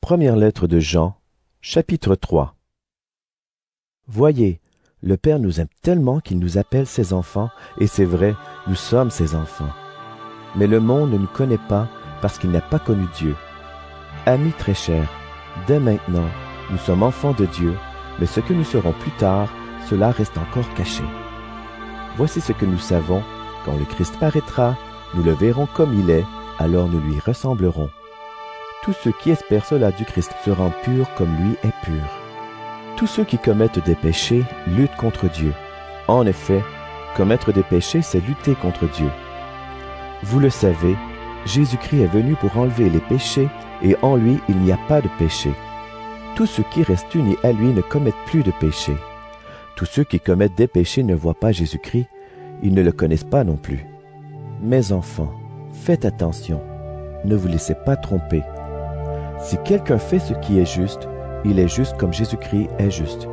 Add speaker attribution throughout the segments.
Speaker 1: Première lettre de Jean, chapitre 3. Voyez, le Père nous aime tellement qu'il nous appelle ses enfants, et c'est vrai, nous sommes ses enfants. Mais le monde ne nous connaît pas parce qu'il n'a pas connu Dieu. Amis très chers, dès maintenant, nous sommes enfants de Dieu, mais ce que nous serons plus tard, cela reste encore caché. Voici ce que nous savons, quand le Christ paraîtra, nous le verrons comme il est, alors nous lui ressemblerons. Tous ceux qui espèrent cela du Christ se rendent purs comme lui est pur. Tous ceux qui commettent des péchés luttent contre Dieu. En effet, commettre des péchés, c'est lutter contre Dieu. Vous le savez, Jésus-Christ est venu pour enlever les péchés, et en lui il n'y a pas de péché. Tous ceux qui restent unis à lui ne commettent plus de péché. Tous ceux qui commettent des péchés ne voient pas Jésus-Christ, ils ne le connaissent pas non plus. Mes enfants, faites attention, ne vous laissez pas tromper. Si quelqu'un fait ce qui est juste, il est juste comme Jésus-Christ est juste.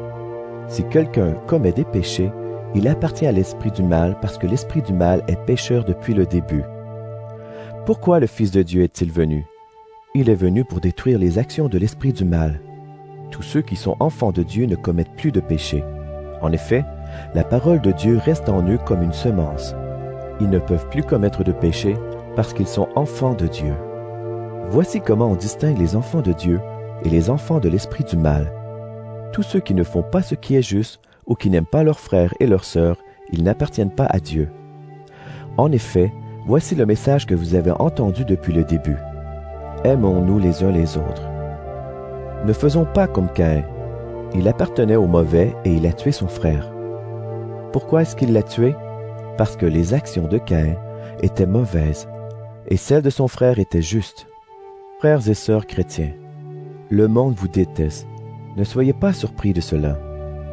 Speaker 1: Si quelqu'un commet des péchés, il appartient à l'esprit du mal parce que l'esprit du mal est pécheur depuis le début. Pourquoi le Fils de Dieu est-il venu? Il est venu pour détruire les actions de l'esprit du mal. Tous ceux qui sont enfants de Dieu ne commettent plus de péché. En effet, la parole de Dieu reste en eux comme une semence. Ils ne peuvent plus commettre de péché parce qu'ils sont enfants de Dieu. Voici comment on distingue les enfants de Dieu et les enfants de l'esprit du mal. Tous ceux qui ne font pas ce qui est juste ou qui n'aiment pas leurs frères et leurs sœurs, ils n'appartiennent pas à Dieu. En effet, voici le message que vous avez entendu depuis le début. Aimons-nous les uns les autres. Ne faisons pas comme Caïn. Il appartenait au mauvais et il a tué son frère. Pourquoi est-ce qu'il l'a tué? Parce que les actions de Caïn étaient mauvaises et celles de son frère étaient justes. Frères et sœurs chrétiens, le monde vous déteste. Ne soyez pas surpris de cela.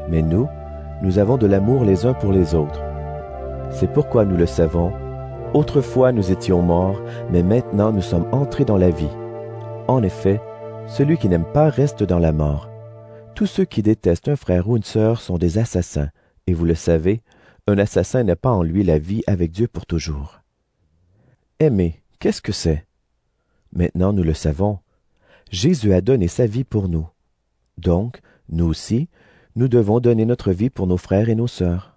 Speaker 1: Mais nous avons de l'amour les uns pour les autres. C'est pourquoi nous le savons. Autrefois nous étions morts, mais maintenant nous sommes entrés dans la vie. En effet, celui qui n'aime pas reste dans la mort. Tous ceux qui détestent un frère ou une sœur sont des assassins, et vous le savez, un assassin n'a pas en lui la vie avec Dieu pour toujours. Aimer, qu'est-ce que c'est? Maintenant nous le savons. Jésus a donné sa vie pour nous. Donc, nous aussi, nous devons donner notre vie pour nos frères et nos sœurs.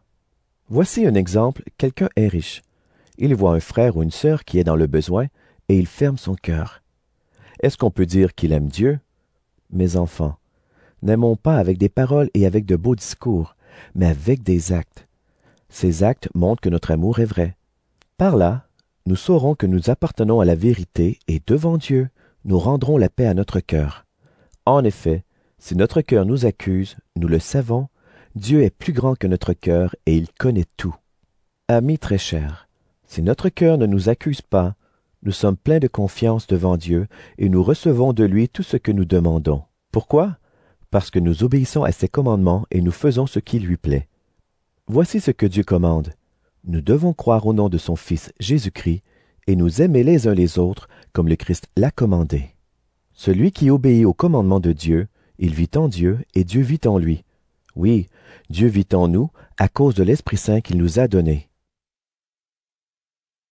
Speaker 1: Voici un exemple, quelqu'un est riche. Il voit un frère ou une sœur qui est dans le besoin, et il ferme son cœur. Est-ce qu'on peut dire qu'il aime Dieu? Mes enfants, n'aimons pas avec des paroles et avec de beaux discours, mais avec des actes. Ces actes montrent que notre amour est vrai. Par là, nous saurons que nous appartenons à la vérité et devant Dieu, nous rendrons la paix à notre cœur. En effet, si notre cœur nous accuse, nous le savons, Dieu est plus grand que notre cœur et il connaît tout. Amis très chers, si notre cœur ne nous accuse pas, nous sommes pleins de confiance devant Dieu et nous recevons de lui tout ce que nous demandons. Pourquoi? Parce que nous obéissons à ses commandements et nous faisons ce qui lui plaît. Voici ce que Dieu commande. Nous devons croire au nom de son Fils Jésus-Christ et nous aimer les uns les autres comme le Christ l'a commandé. Celui qui obéit aux commandements de Dieu, il vit en Dieu et Dieu vit en lui. Oui, Dieu vit en nous à cause de l'Esprit Saint qu'il nous a donné.